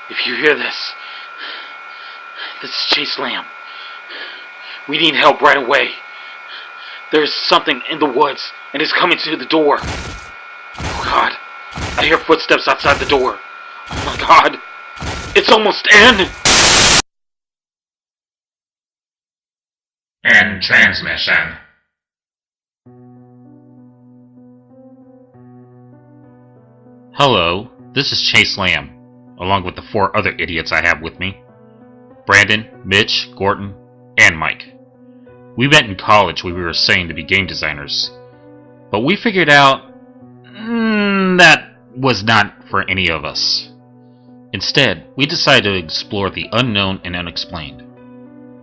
If you hear this, this is Chase Lamb. We need help right away. There's something in the woods, and it's coming to the door. Oh God, I hear footsteps outside the door. Oh my God, it's almost in! End transmission. Hello, this is Chase Lamb, along with the 4 other idiots I have with me. Brandon, Mitch, Gordon, and Mike. We met in college when we were studying to be game designers, but we figured out that was not for any of us. Instead, we decided to explore the unknown and unexplained.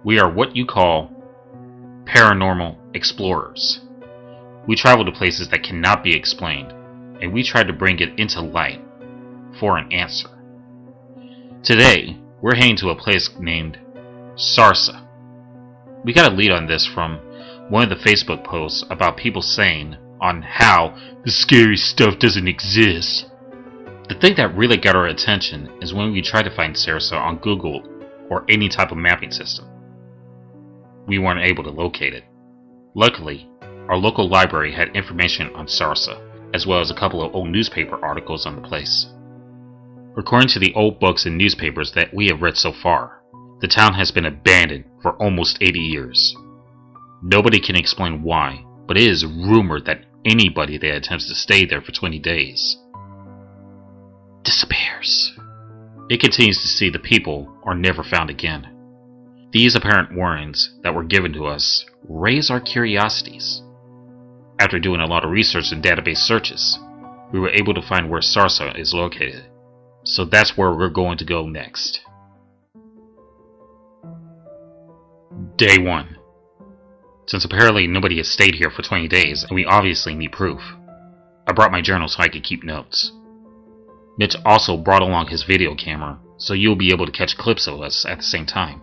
We are what you call paranormal explorers. We travel to places that cannot be explained, and we try to bring it into light for an answer. Today, we're heading to a place named Sarsha. We got a lead on this from one of the Facebook posts about people saying on how the scary stuff doesn't exist. The thing that really got our attention is when we tried to find Sarsha on Google or any type of mapping system. We weren't able to locate it. Luckily, our local library had information on Sarsha, as well as a couple of old newspaper articles on the place. According to the old books and newspapers that we have read so far, the town has been abandoned for almost 80 years. Nobody can explain why, but it is rumored that anybody that attempts to stay there for 20 days disappears. It continues to see the people are never found again. These apparent warnings that were given to us raise our curiosities. After doing a lot of research and database searches, we were able to find where Sarsha is located. So that's where we're going to go next. Day 1. Since apparently nobody has stayed here for 20 days, and we obviously need proof, I brought my journal so I could keep notes. Mitch also brought along his video camera, so you'll be able to catch clips of us at the same time.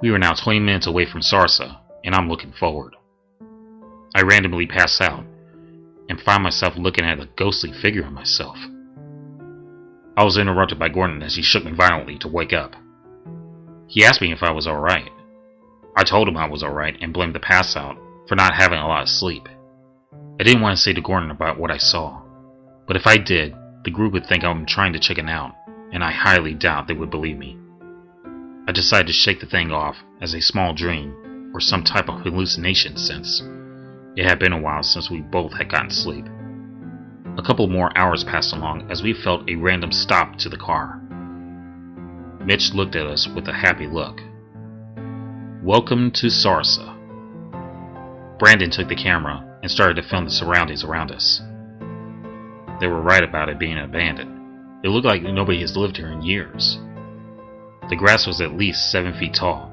We are now 20 minutes away from Sarsha, and I'm looking forward. I randomly pass out, and find myself looking at a ghostly figure of myself. I was interrupted by Gordon as he shook me violently to wake up. He asked me if I was alright. I told him I was alright and blamed the pass out for not having a lot of sleep. I didn't want to say to Gordon about what I saw, but if I did, the group would think I'm trying to chicken out, and I highly doubt they would believe me. I decided to shake the thing off as a small dream or some type of hallucination since it had been a while since we both had gotten sleep. A couple more hours passed along as we felt a random stop to the car. Mitch looked at us with a happy look. Welcome to Sarsha. Brandon took the camera and started to film the surroundings around us. They were right about it being abandoned. It looked like nobody has lived here in years. The grass was at least 7 feet tall,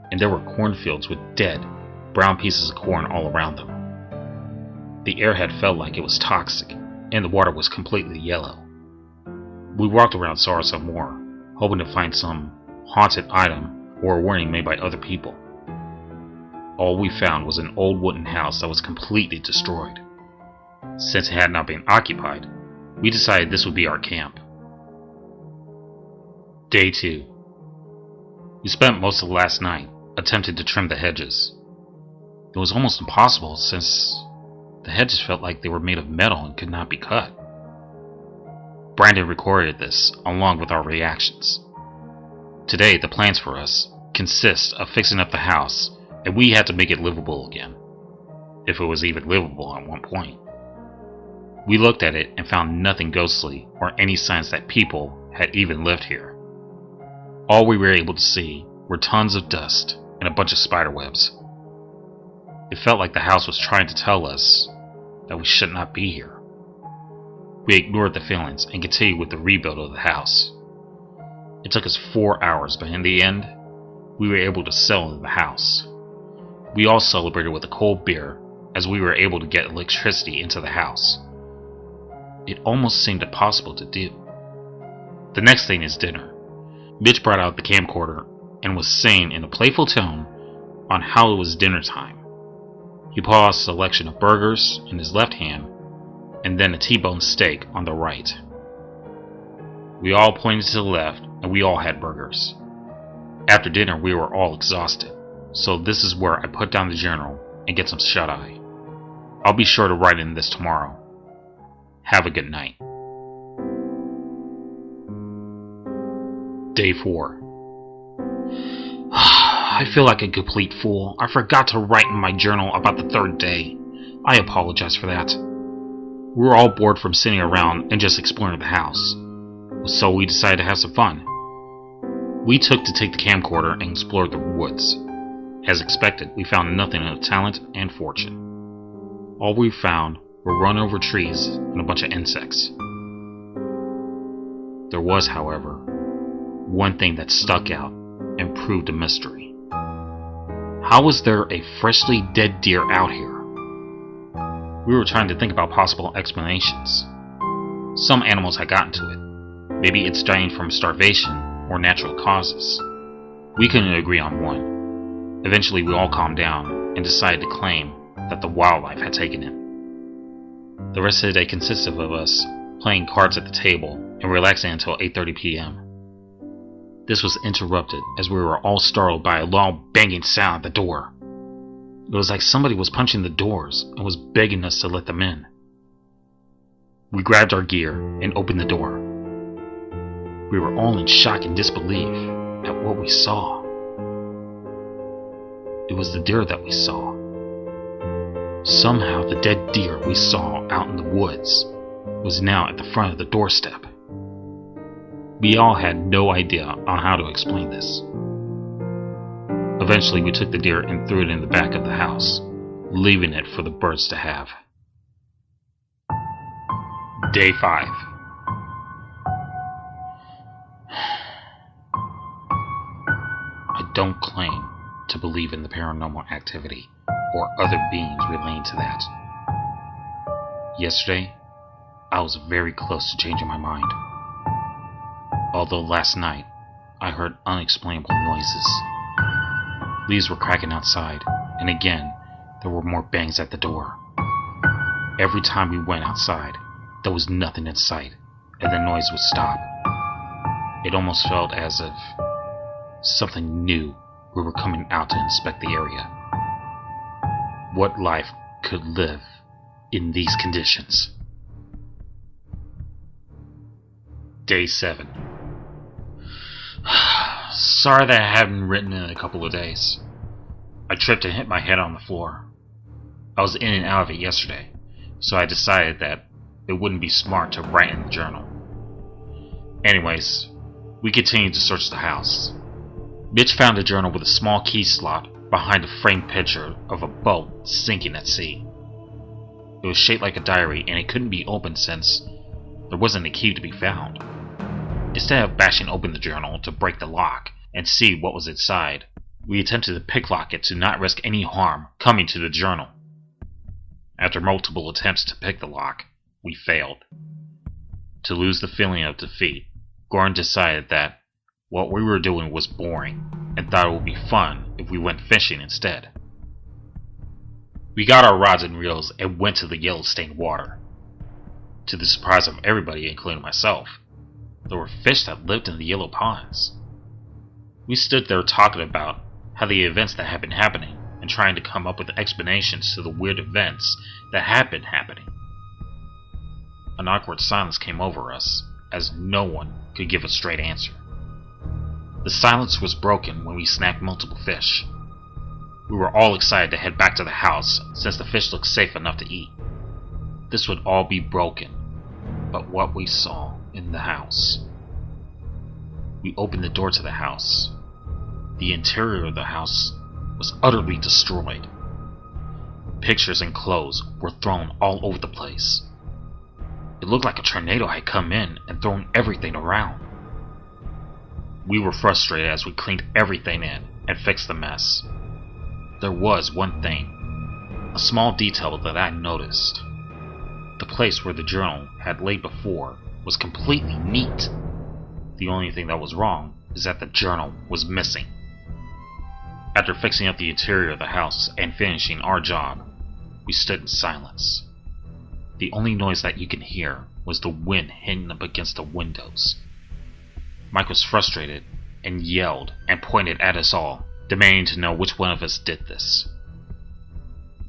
and there were cornfields with dead, brown pieces of corn all around them. The air had felt like it was toxic, and the water was completely yellow. We walked around Sarsha more, hoping to find some haunted item or a warning made by other people. All we found was an old wooden house that was completely destroyed. Since it had not been occupied, we decided this would be our camp. Day 2. We spent most of the last night attempting to trim the hedges. It was almost impossible since the hedges felt like they were made of metal and could not be cut. Brandon recorded this along with our reactions. Today, the plans for us consist of fixing up the house, and we had to make it livable again. If it was even livable at one point. We looked at it and found nothing ghostly or any signs that people had even lived here. All we were able to see were tons of dust and a bunch of spider webs. It felt like the house was trying to tell us that we should not be here. We ignored the feelings and continued with the rebuild of the house. It took us 4 hours, but in the end, we were able to settle in the house. We all celebrated with a cold beer as we were able to get electricity into the house. It almost seemed impossible to do. The next thing is dinner. Mitch brought out the camcorder and was saying in a playful tone on how it was dinner time. He pulled out a selection of burgers in his left hand and then a T-bone steak on the right. We all pointed to the left, and we all had burgers. After dinner, we were all exhausted, so this is where I put down the journal and get some shut-eye. I'll be sure to write in this tomorrow. Have a good night. Day 4. I feel like a complete fool. I forgot to write in my journal about the third day. I apologize for that. We were all bored from sitting around and just exploring the house, so we decided to have some fun. We took the camcorder and explored the woods. As expected, we found nothing of talent and fortune. All we found were run-over trees and a bunch of insects. There was, however, one thing that stuck out and proved a mystery. How was there a freshly dead deer out here? We were trying to think about possible explanations. Some animals had gotten to it. Maybe it's dying from starvation or natural causes. We couldn't agree on one. Eventually we all calmed down and decided to claim that the wildlife had taken it. The rest of the day consisted of us playing cards at the table and relaxing until 8:30 p.m. This was interrupted as we were all startled by a loud banging sound at the door. It was like somebody was punching the doors and was begging us to let them in. We grabbed our gear and opened the door. We were all in shock and disbelief at what we saw. It was the deer that we saw. Somehow the dead deer we saw out in the woods was now at the front of the doorstep. We all had no idea on how to explain this. Eventually we took the deer and threw it in the back of the house, leaving it for the birds to have. Day 5. I don't claim to believe in the paranormal activity or other beings relating to that. Yesterday, I was very close to changing my mind. Although last night, I heard unexplainable noises. Leaves were cracking outside, and again, there were more bangs at the door. Every time we went outside, there was nothing in sight, and the noise would stop. It almost felt as if something knew we were coming out to inspect the area. What life could live in these conditions? Day 7. Sorry that I haven't written in a couple of days. I tripped and hit my head on the floor. I was in and out of it yesterday, so I decided that it wouldn't be smart to write in the journal. Anyways, we continued to search the house. Mitch found a journal with a small key slot behind a framed picture of a boat sinking at sea. It was shaped like a diary and it couldn't be opened since there wasn't a key to be found. Instead of bashing open the journal to break the lock and see what was inside, we attempted to picklock it to not risk any harm coming to the journal. After multiple attempts to pick the lock, we failed. To lose the feeling of defeat, Goran decided that what we were doing was boring and thought it would be fun if we went fishing instead. We got our rods and reels and went to the yellow-stained water. To the surprise of everybody, including myself, there were fish that lived in the yellow ponds. We stood there talking about how the events that had been happening and trying to come up with explanations to the weird events that had been happening. An awkward silence came over us as no one could give a straight answer. The silence was broken when we snagged multiple fish. We were all excited to head back to the house since the fish looked safe enough to eat. This would all be broken, but what we saw in the house. We opened the door to the house. The interior of the house was utterly destroyed. Pictures and clothes were thrown all over the place. It looked like a tornado had come in and thrown everything around. We were frustrated as we cleaned everything in and fixed the mess. There was one thing, a small detail that I noticed. The place where the journal had laid before was completely neat. The only thing that was wrong is that the journal was missing. After fixing up the interior of the house and finishing our job, we stood in silence. The only noise that you can hear was the wind hitting up against the windows. Mike was frustrated and yelled and pointed at us all, demanding to know which one of us did this.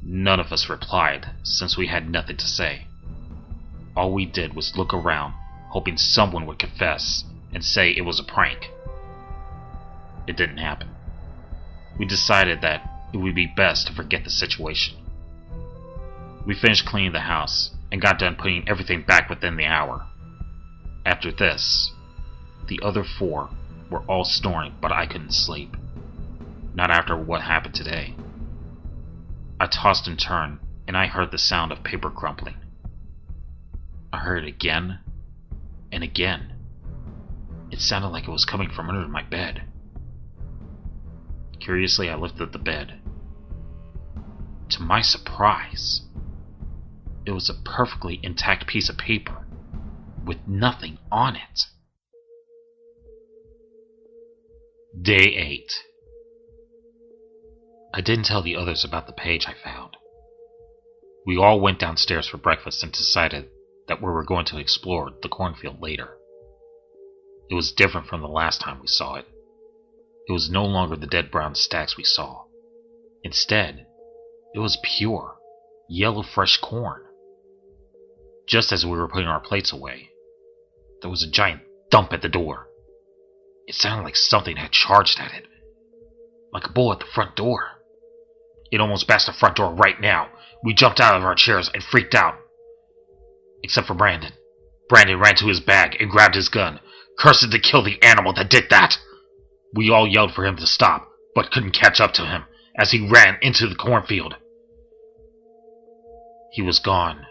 None of us replied, since we had nothing to say. All we did was look around, hoping someone would confess and say it was a prank. It didn't happen. We decided that it would be best to forget the situation. We finished cleaning the house and got done putting everything back within the hour. After this, the other 4 were all snoring, but I couldn't sleep. Not after what happened today. I tossed and turned, and I heard the sound of paper crumpling. I heard it again and again. It sounded like it was coming from under my bed. Curiously, I lifted the bed. To my surprise, it was a perfectly intact piece of paper with nothing on it. Day 8. I didn't tell the others about the page I found. We all went downstairs for breakfast and decided that we were going to explore the cornfield later. It was different from the last time we saw it. It was no longer the dead brown stacks we saw. Instead, it was pure, yellow fresh corn. Just as we were putting our plates away, there was a giant thump at the door. It sounded like something had charged at it, like a bull at the front door. It almost bashed the front door right now. We jumped out of our chairs and freaked out. Except for Brandon. Brandon ran to his bag and grabbed his gun, cursing to kill the animal that did that. We all yelled for him to stop, but couldn't catch up to him as he ran into the cornfield. He was gone,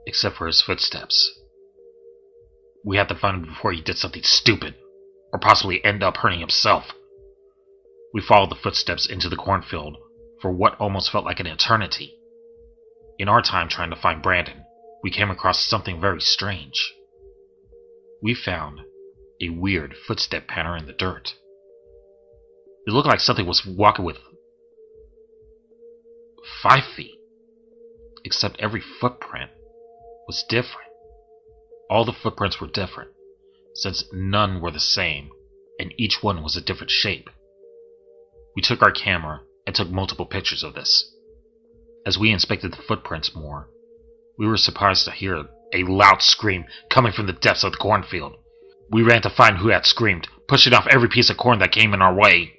except for his footsteps. We had to find him before he did something stupid, or possibly end up hurting himself. We followed the footsteps into the cornfield for what almost felt like an eternity. In our time trying to find Brandon, we came across something very strange. We found a weird footstep pattern in the dirt. It looked like something was walking with 5 feet, except every footprint was different. All the footprints were different, since none were the same, and each one was a different shape. We took our camera and took multiple pictures of this. As we inspected the footprints more, we were surprised to hear a loud scream coming from the depths of the cornfield. We ran to find who had screamed, pushing off every piece of corn that came in our way.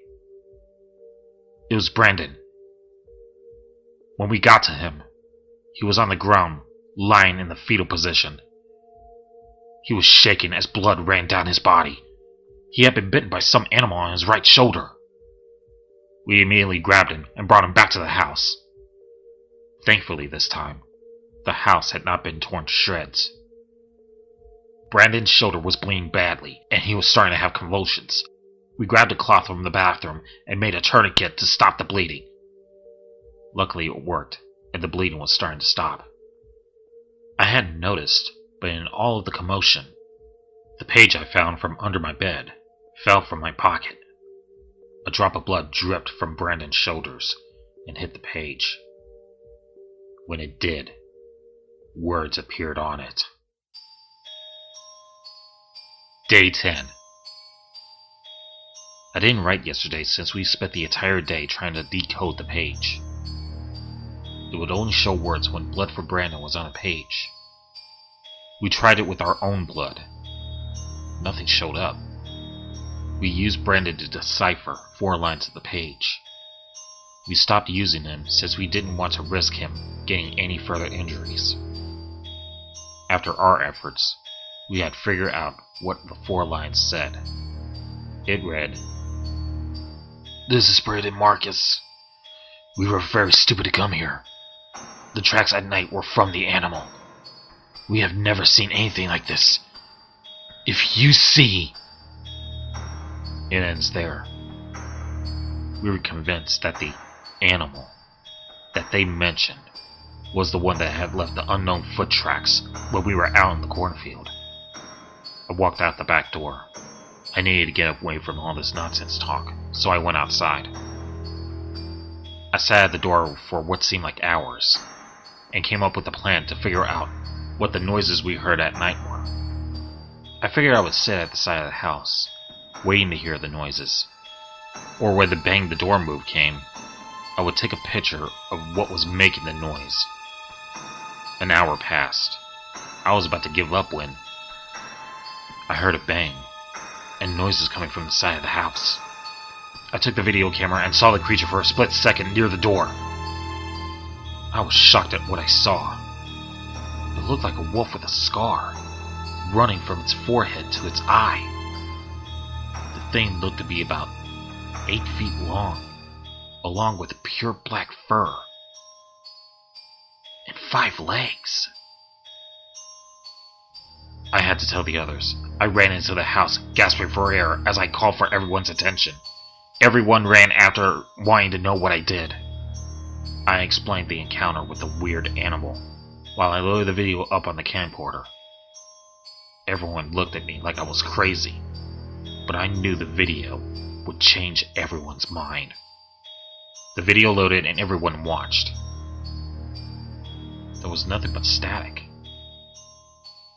It was Brandon. When we got to him, he was on the ground, lying in the fetal position. He was shaking as blood ran down his body. He had been bitten by some animal on his right shoulder. We immediately grabbed him and brought him back to the house. Thankfully this time, the house had not been torn to shreds. Brandon's shoulder was bleeding badly, and he was starting to have convulsions. We grabbed a cloth from the bathroom and made a tourniquet to stop the bleeding. Luckily it worked, and the bleeding was starting to stop. I hadn't noticed, but in all of the commotion, the page I found from under my bed fell from my pocket. A drop of blood dripped from Brandon's shoulders and hit the page. When it did, words appeared on it. Day 10. I didn't write yesterday since we spent the entire day trying to decode the page. It would only show words when blood for Brandon was on a page. We tried it with our own blood. Nothing showed up. We used Brandon to decipher 4 lines of the page. We stopped using him since we didn't want to risk him getting any further injuries. After our efforts, we had figured out what the 4 lines said. It read, "This is Brandon Marcus. We were very stupid to come here. The tracks at night were from the animal. We have never seen anything like this. If you see..." It ends there. We were convinced that the animal that they mentioned was the one that had left the unknown foot tracks when we were out in the cornfield. I walked out the back door. I needed to get away from all this nonsense talk, so I went outside. I sat at the door for what seemed like hours, and came up with a plan to figure out what the noises we heard at night were. I figured I would sit at the side of the house waiting to hear the noises. Or where the bang the door move came, I would take a picture of what was making the noise. An hour passed. I was about to give up when I heard a bang, and noises coming from the side of the house. I took the video camera and saw the creature for a split second near the door. I was shocked at what I saw. It looked like a wolf with a scar, running from its forehead to its eye. The thing looked to be about 8 feet long, along with pure black fur, and 5 legs. I had to tell the others. I ran into the house, gasping for air as I called for everyone's attention. Everyone ran after, wanting to know what I did. I explained the encounter with the weird animal, while I loaded the video up on the camcorder. Everyone looked at me like I was crazy, but I knew the video would change everyone's mind. The video loaded and everyone watched. There was nothing but static.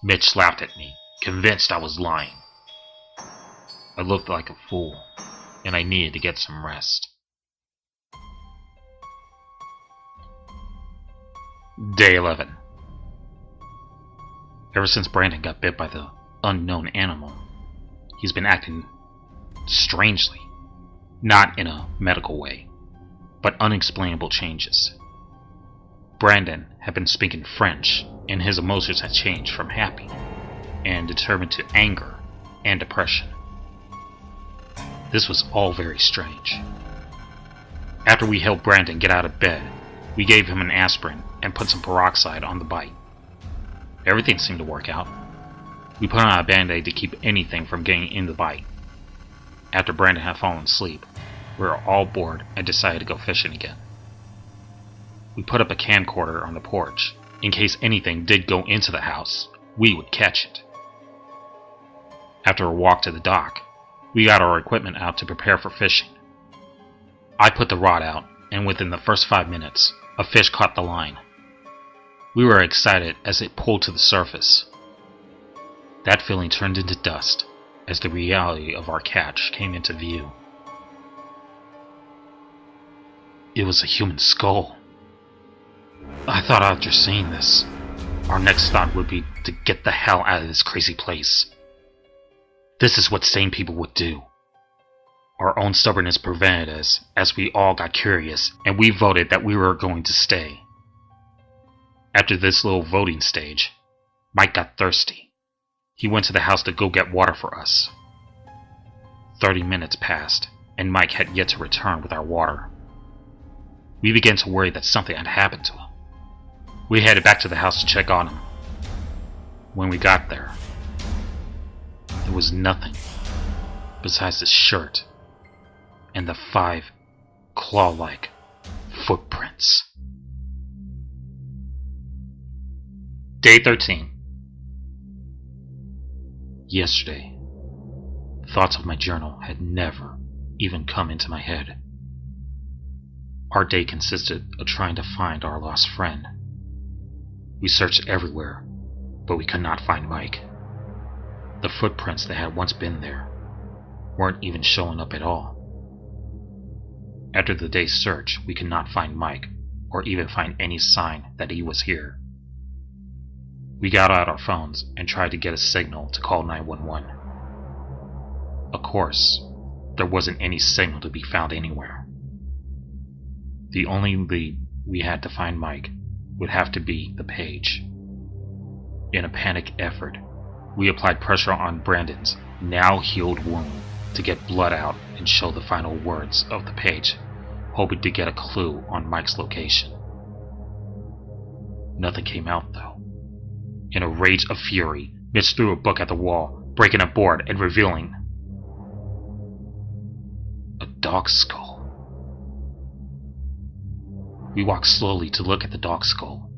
Mitch laughed at me, convinced I was lying. I looked like a fool, and I needed to get some rest. Day 11. Ever since Brandon got bit by the unknown animal, he's been acting strangely. Not in a medical way, but unexplainable changes. Brandon had been speaking French, and his emotions had changed from happy and determined to anger and depression. This was all very strange. After we helped Brandon get out of bed, we gave him an aspirin and put some peroxide on the bite. Everything seemed to work out. We put on a band-aid to keep anything from getting in the bite. After Brandon had fallen asleep, we were all bored and decided to go fishing again. We put up a camcorder on the porch. In case anything did go into the house, we would catch it. After a walk to the dock, we got our equipment out to prepare for fishing. I put the rod out, and within the first 5 minutes, a fish caught the line. We were excited as it pulled to the surface. That feeling turned into dust as the reality of our catch came into view. It was a human skull. I thought after seeing this, our next thought would be to get the hell out of this crazy place. This is what sane people would do. Our own stubbornness prevented us, as we all got curious, and we voted that we were going to stay. After this little voting stage, Mike got thirsty. He went to the house to go get water for us. 30 minutes passed, and Mike had yet to return with our water. We began to worry that something had happened to him. We headed back to the house to check on him. When we got there was nothing besides his shirt and the 5 claw-like footprints. Day 13. Yesterday, thoughts of my journal had never even come into my head. Our day consisted of trying to find our lost friend. We searched everywhere, but we could not find Mike. The footprints that had once been there weren't even showing up at all. After the day's search, we could not find Mike, or even find any sign that he was here. We got out our phones and tried to get a signal to call 911. Of course, there wasn't any signal to be found anywhere. The only lead we had to find Mike would have to be the page. In a panic effort, we applied pressure on Brandon's now healed wound to get blood out and show the final words of the page, hoping to get a clue on Mike's location. Nothing came out though. In a rage of fury, Mitch threw a book at the wall, breaking a board and revealing a dog skull. We walked slowly to look at the dog skull.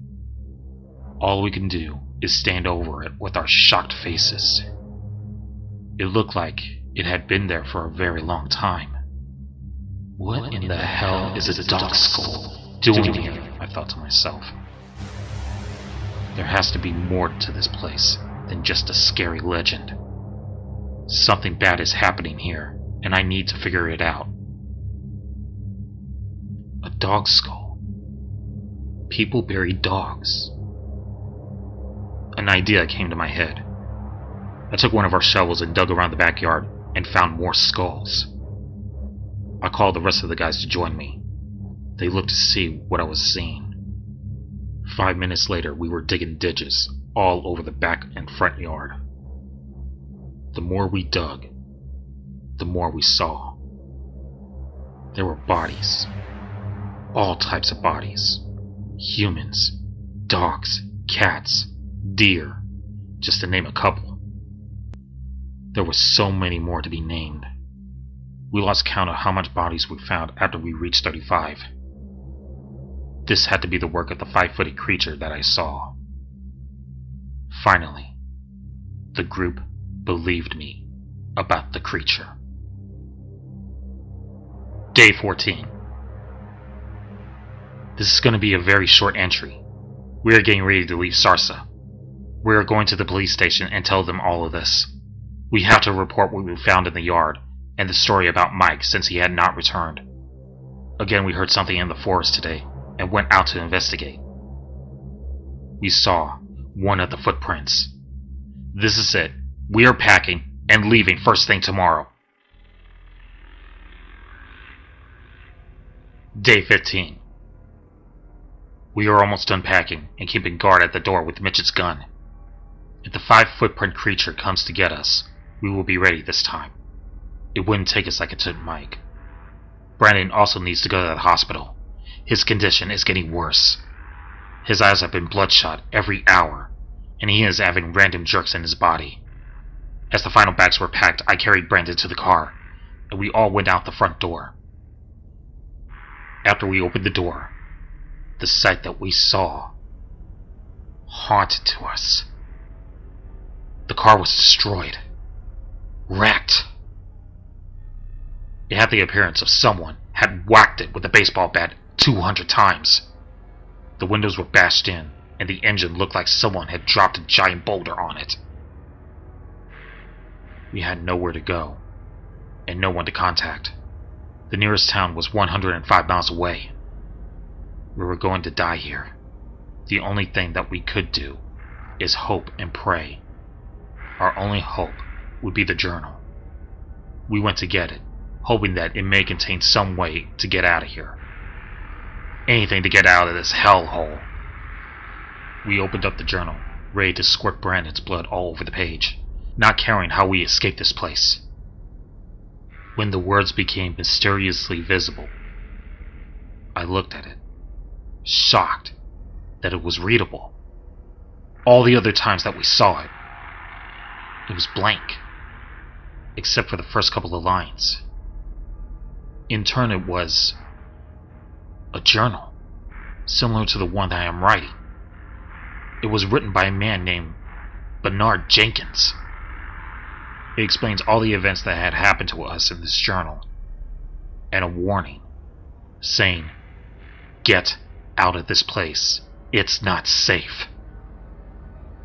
All we can do is stand over it with our shocked faces. It looked like it had been there for a very long time. What in the hell is a dog skull doing here? I thought to myself. There has to be more to this place than just a scary legend. Something bad is happening here, and I need to figure it out. A dog skull. People buried dogs. An idea came to my head. I took one of our shovels and dug around the backyard and found more skulls. I called the rest of the guys to join me. They looked to see what I was seeing. 5 minutes later, we were digging ditches all over the back and front yard. The more we dug, the more we saw. There were bodies. All types of bodies. Humans, dogs, cats, deer, just to name a couple. There were so many more to be named. We lost count of how much bodies we found after we reached 35. This had to be the work of the 5-footed creature that I saw. Finally, the group believed me about the creature. Day 14. This is going to be a very short entry. We are getting ready to leave Sarsha. We are going to the police station and tell them all of this. We have to report what we found in the yard and the story about Mike since he had not returned. Again, we heard something in the forest today and went out to investigate. We saw one of the footprints. This is it. We are packing and leaving first thing tomorrow. Day 15. We are almost done packing and keeping guard at the door with Mitch's gun. If the 5-footprint creature comes to get us, we will be ready this time. It wouldn't take us like it took Mike. Brandon also needs to go to the hospital. His condition is getting worse. His eyes have been bloodshot every hour, and he is having random jerks in his body. As the final bags were packed, I carried Brandon to the car, and we all went out the front door. After we opened the door, the sight that we saw haunted to us. The car was destroyed. Wrecked. It had the appearance of someone had whacked it with a baseball bat 200 times. The windows were bashed in, and the engine looked like someone had dropped a giant boulder on it. We had nowhere to go, and no one to contact. The nearest town was 105 miles away. We were going to die here. The only thing that we could do is hope and pray. Our only hope would be the journal. We went to get it, hoping that it may contain some way to get out of here. Anything to get out of this hellhole. We opened up the journal, ready to squirt Brandon's blood all over the page, not caring how we escaped this place. When the words became mysteriously visible, I looked at it, shocked that it was readable. All the other times that we saw it, it was blank, except for the first couple of lines. In turn, it was a journal, similar to the one that I am writing. It was written by a man named Bernard Jenkins. It explains all the events that had happened to us in this journal, and a warning, saying, "Get out of this place. It's not safe."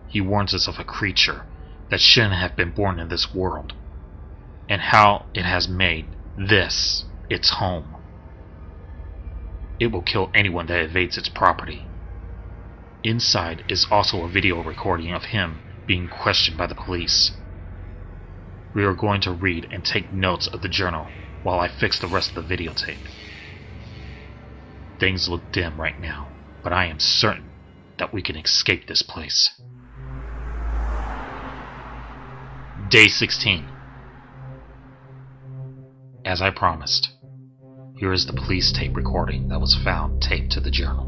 He warns us of a creature that shouldn't have been born in this world, and how it has made this its home. It will kill anyone that invades its property. Inside is also a video recording of him being questioned by the police. We are going to read and take notes of the journal while I fix the rest of the videotape. Things look dim right now, but I am certain that we can escape this place. Day 16. As I promised, here is the police tape recording that was found taped to the journal.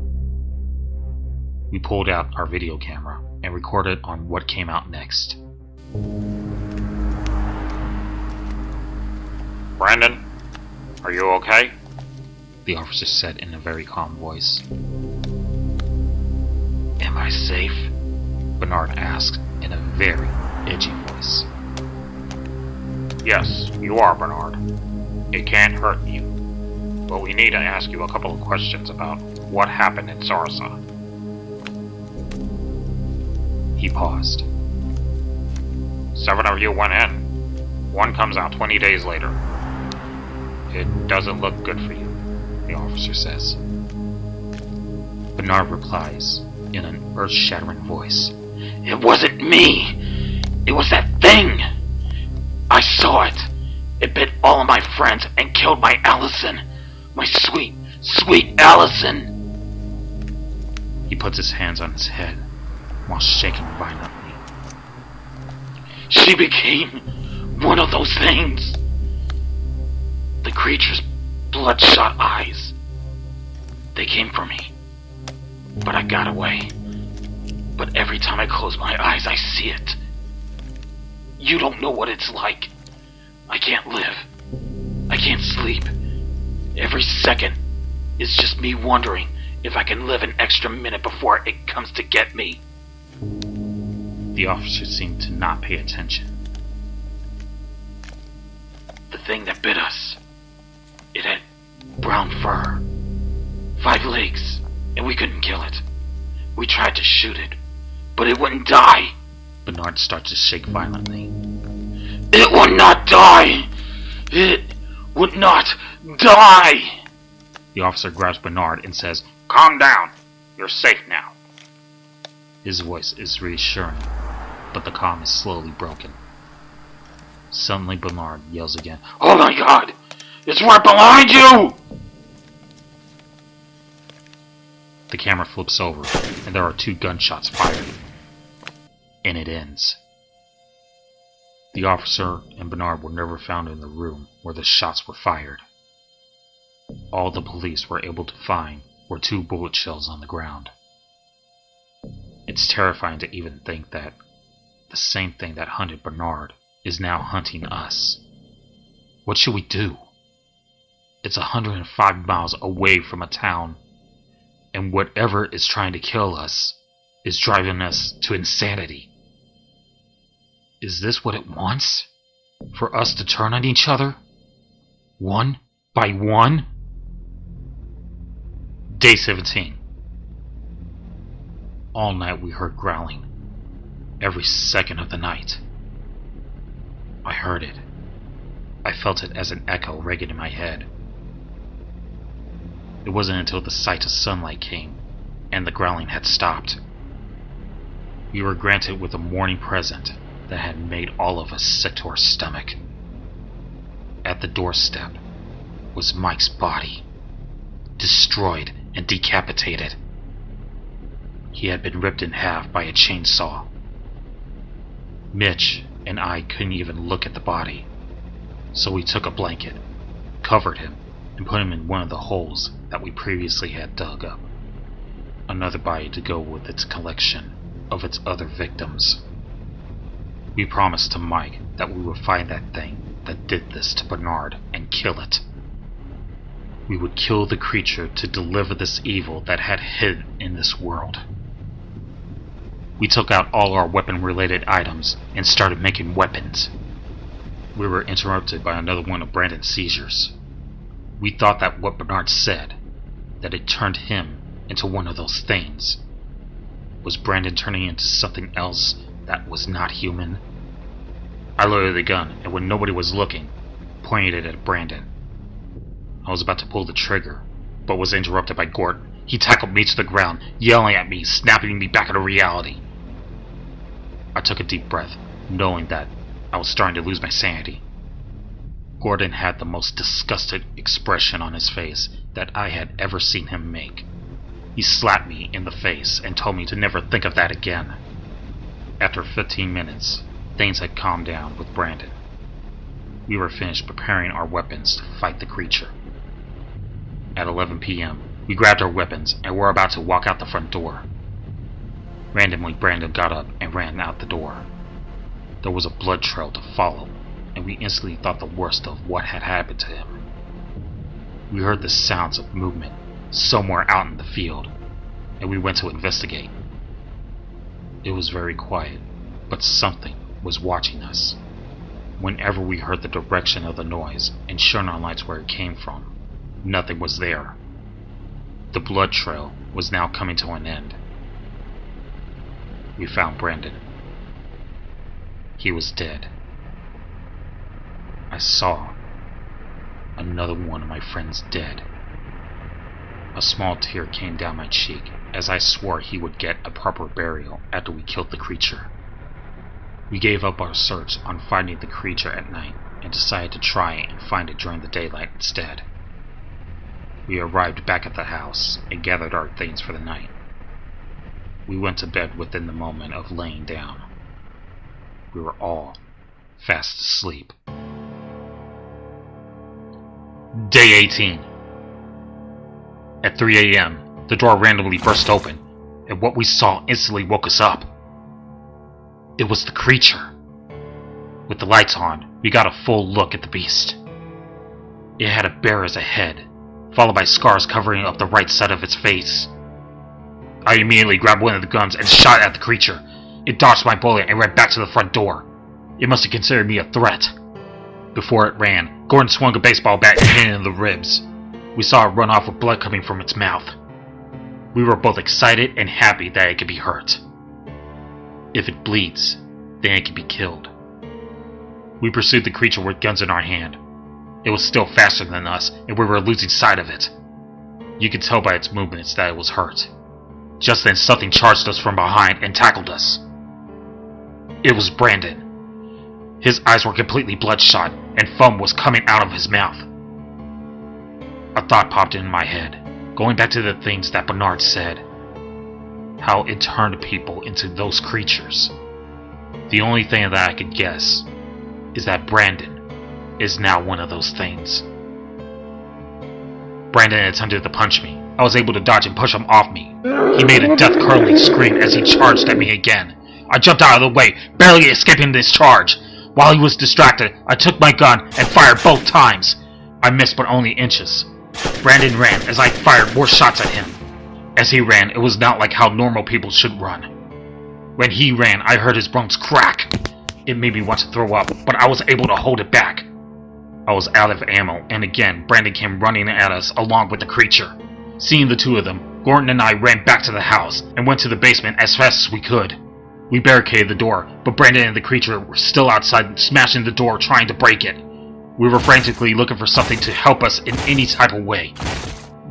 We pulled out our video camera and recorded on what came out next. Brandon, are you okay? The officer said in a very calm voice. Am I safe? Bernard asked in a very edgy voice. Yes, you are, Bernard. It can't hurt you. But we need to ask you a couple of questions about what happened in Sarsha. He paused. 7 of you went in. One comes out 20 days later. It doesn't look good for you, the officer says. Bernard replies in an earth-shattering voice. It wasn't me! It was that thing! I saw it! It bit all of my friends and killed my Allison! My sweet, sweet Allison! He puts his hands on his head while shaking violently. She became one of those things! The creature's bloodshot eyes. They came for me. But I got away. But every time I close my eyes, I see it. You don't know what it's like. I can't live. I can't sleep. Every second is just me wondering if I can live an extra minute before it comes to get me. The officer seemed to not pay attention. The thing that bit us, it had brown fur, 5 legs, and we couldn't kill it. We tried to shoot it, but it wouldn't die. Bernard starts to shake violently. It would not die! It would not die! The officer grabs Bernard and says, "Calm down. You're safe now." His voice is reassuring, but the calm is slowly broken. Suddenly Bernard yells again, Oh my god! It's right behind you! The camera flips over, and there are 2 gunshots fired. And it ends. The officer and Bernard were never found in the room where the shots were fired. All the police were able to find were 2 bullet shells on the ground. It's terrifying to even think that the same thing that hunted Bernard is now hunting us. What should we do? It's 105 miles away from a town, and whatever is trying to kill us is driving us to insanity. Is this what it wants? For us to turn on each other? One by one? Day 17. All night we heard growling. Every second of the night. I heard it. I felt it as an echo ringing in my head. It wasn't until the sight of sunlight came, and the growling had stopped. We were granted with a morning present that had made all of us sick to our stomach. At the doorstep was Mike's body, destroyed and decapitated. He had been ripped in half by a chainsaw. Mitch and I couldn't even look at the body, so we took a blanket, covered him, and put him in one of the holes that we previously had dug up. Another body to go with its collection of its other victims. We promised to Mike that we would find that thing that did this to Bernard and kill it. We would kill the creature to deliver this evil that had hid in this world. We took out all our weapon-related items and started making weapons. We were interrupted by another one of Brandon's seizures. We thought that what Bernard said, that it turned him into one of those things. Was Brandon turning into something else that was not human? I loaded the gun, and when nobody was looking, pointed it at Brandon. I was about to pull the trigger, but was interrupted by Gordon. He tackled me to the ground, yelling at me, snapping me back into reality. I took a deep breath, knowing that I was starting to lose my sanity. Gordon had the most disgusted expression on his face that I had ever seen him make. He slapped me in the face and told me to never think of that again. After 15 minutes, things had calmed down with Brandon. We were finished preparing our weapons to fight the creature. At 11 p.m., we grabbed our weapons and were about to walk out the front door. Randomly, Brandon got up and ran out the door. There was a blood trail to follow, and we instantly thought the worst of what had happened to him. We heard the sounds of movement somewhere out in the field, and we went to investigate. It was very quiet, but something was watching us. Whenever we heard the direction of the noise and shone our lights where it came from, nothing was there. The blood trail was now coming to an end. We found Brandon. He was dead. I saw another one of my friends dead. A small tear came down my cheek as I swore he would get a proper burial after we killed the creature. We gave up our search on finding the creature at night and decided to try and find it during the daylight instead. We arrived back at the house and gathered our things for the night. We went to bed within the moment of laying down. We were all fast asleep. Day 18. At 3 a.m., the door randomly burst open, and what we saw instantly woke us up. It was the creature. With the lights on, we got a full look at the beast. It had a bear as a head, followed by scars covering up the right side of its face. I immediately grabbed one of the guns and shot at the creature. It dodged my bullet and ran back to the front door. It must have considered me a threat. Before it ran, Gordon swung a baseball bat and hit it in the ribs. We saw it run off with blood coming from its mouth. We were both excited and happy that it could be hurt. If it bleeds, then it can be killed. We pursued the creature with guns in our hand. It was still faster than us, and we were losing sight of it. You could tell by its movements that it was hurt. Just then something charged us from behind and tackled us. It was Brandon. His eyes were completely bloodshot, and foam was coming out of his mouth. A thought popped in my head, going back to the things that Bernard said. How it turned people into those creatures. The only thing that I could guess is that Brandon is now one of those things. Brandon attempted to punch me. I was able to dodge and push him off me. He made a death-curdling scream as he charged at me again. I jumped out of the way, barely escaping this charge. While he was distracted, I took my gun and fired both times. I missed but only inches. Brandon ran as I fired more shots at him. As he ran, it was not like how normal people should run. When he ran, I heard his bones crack. It made me want to throw up, but I was able to hold it back. I was out of ammo, and again, Brandon came running at us along with the creature. Seeing the two of them, Gordon and I ran back to the house and went to the basement as fast as we could. We barricaded the door, but Brandon and the creature were still outside, smashing the door, trying to break it. We were frantically looking for something to help us in any type of way.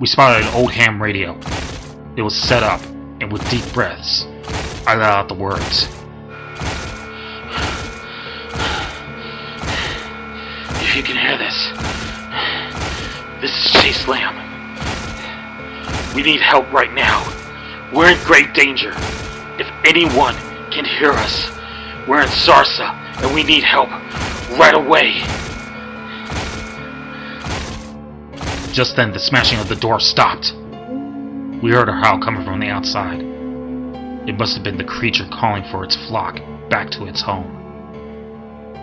We spotted an old ham radio. It was set up, and with deep breaths, I let out the words. If you can hear this is Chase Lamb. We need help right now. We're in great danger. If anyone can hear us, we're in Sarsha, and we need help right away. Just then, the smashing of the door stopped. We heard a howl coming from the outside. It must have been the creature calling for its flock back to its home.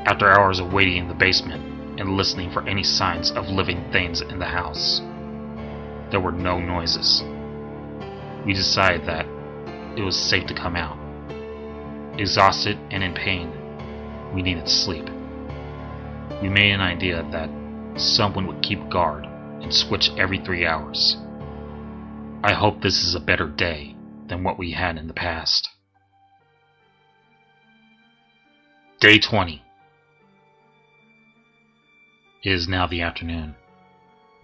After hours of waiting in the basement and listening for any signs of living things in the house, there were no noises. We decided that it was safe to come out. Exhausted and in pain, we needed sleep. We made an idea that someone would keep guard and switch every 3 hours. I hope this is a better day than what we had in the past. Day 20. It is now the afternoon.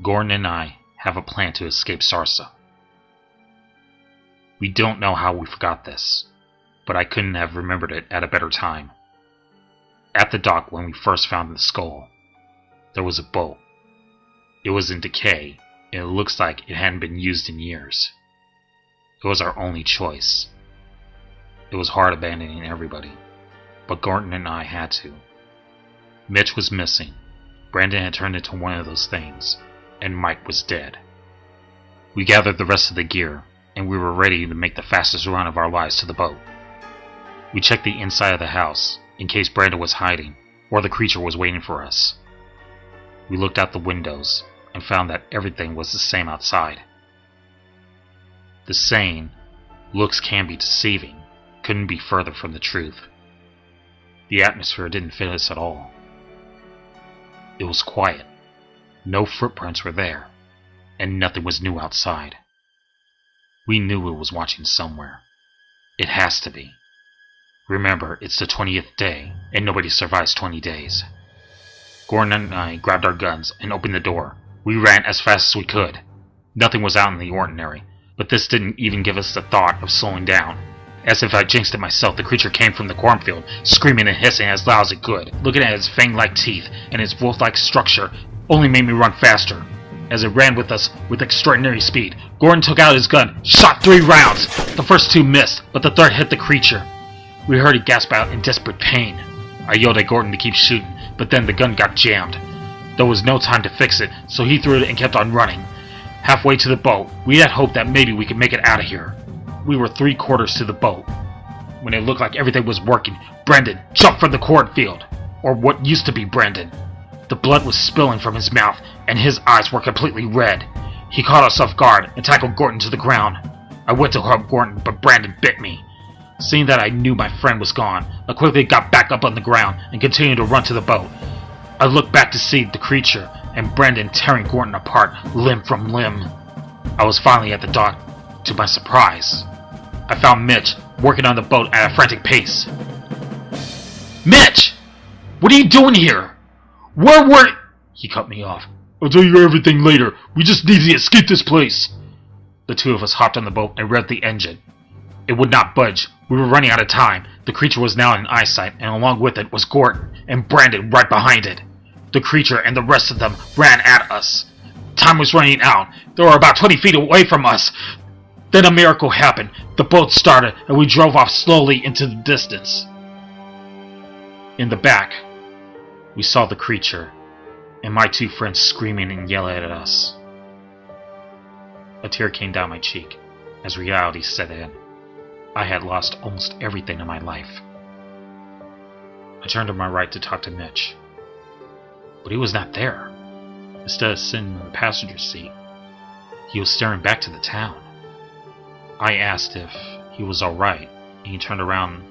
Gordon and I have a plan to escape Sarsha. We don't know how we forgot this, but I couldn't have remembered it at a better time. At the dock when we first found the skull, there was a boat. It was in decay, and it looks like it hadn't been used in years. It was our only choice. It was hard abandoning everybody, but Gordon and I had to. Mitch was missing, Brandon had turned into one of those things, and Mike was dead. We gathered the rest of the gear, and we were ready to make the fastest run of our lives to the boat. We checked the inside of the house, in case Brandon was hiding, or the creature was waiting for us. We looked out the windows, and found that everything was the same outside. The saying, "Looks can be deceiving," couldn't be further from the truth. The atmosphere didn't fit us at all. It was quiet. No footprints were there, and nothing was new outside. We knew it was watching somewhere. It has to be. Remember, it's the 20th day, and nobody survives 20 days. Gordon and I grabbed our guns and opened the door. We ran as fast as we could. Nothing was out in the ordinary, but this didn't even give us the thought of slowing down. As if I jinxed it myself, the creature came from the cornfield, screaming and hissing as loud as it could. Looking at its fang-like teeth and its wolf-like structure only made me run faster. As it ran with us with extraordinary speed, Gordon took out his gun, shot 3 rounds. The first 2 missed, but the third hit the creature. We heard it gasp out in desperate pain. I yelled at Gordon to keep shooting, but then the gun got jammed. There was no time to fix it, so he threw it and kept on running. Halfway to the boat, we had hoped that maybe we could make it out of here. We were 3/4 to the boat. When it looked like everything was working, Brendan jumped from the cornfield, or what used to be Brendan. The blood was spilling from his mouth, and his eyes were completely red. He caught us off guard and tackled Gordon to the ground. I went to help Gordon, but Brandon bit me. Seeing that I knew my friend was gone, I quickly got back up on the ground and continued to run to the boat. I looked back to see the creature and Brandon tearing Gordon apart limb from limb. I was finally at the dock. To my surprise, I found Mitch working on the boat at a frantic pace. Mitch! What are you doing here? Where were... He cut me off. I'll tell you everything later. We just need to escape this place. The two of us hopped on the boat and revved the engine. It would not budge. We were running out of time. The creature was now in eyesight, and along with it was Gordon and Brandon right behind it. The creature and the rest of them ran at us. Time was running out. They were about 20 feet away from us. Then a miracle happened. The boat started, and we drove off slowly into the distance. In the back, we saw the creature, and my 2 friends screaming and yelling at us. A tear came down my cheek as reality set in. I had lost almost everything in my life. I turned to my right to talk to Mitch, but he was not there. Instead of sitting in the passenger seat, he was staring back to the town. I asked if he was alright, and he turned around.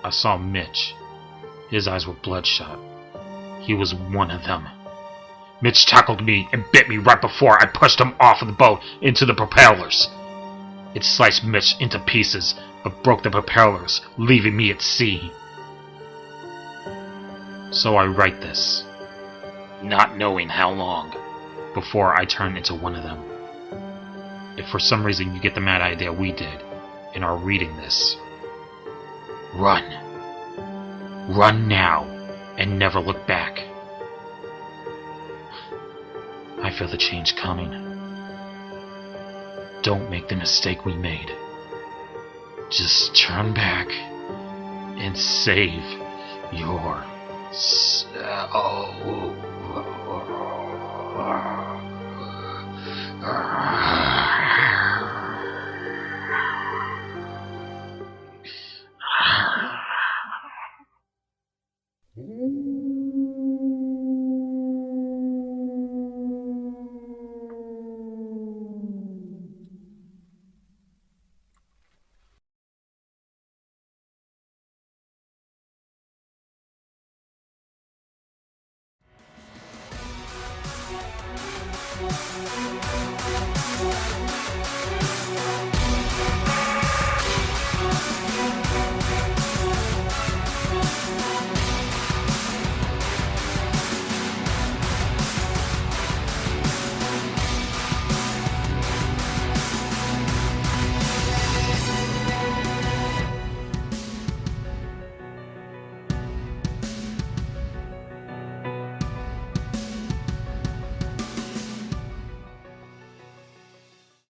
I saw Mitch. His eyes were bloodshot. He was one of them. Mitch tackled me and bit me right before I pushed him off of the boat into the propellers. It sliced Mitch into pieces, but broke the propellers, leaving me at sea. So I write this, not knowing how long, before I turn into one of them. If for some reason you get the mad idea we did, and are reading this, run. Run now, and never look back. I feel the change coming. Don't make the mistake we made. Just turn back and save your soul.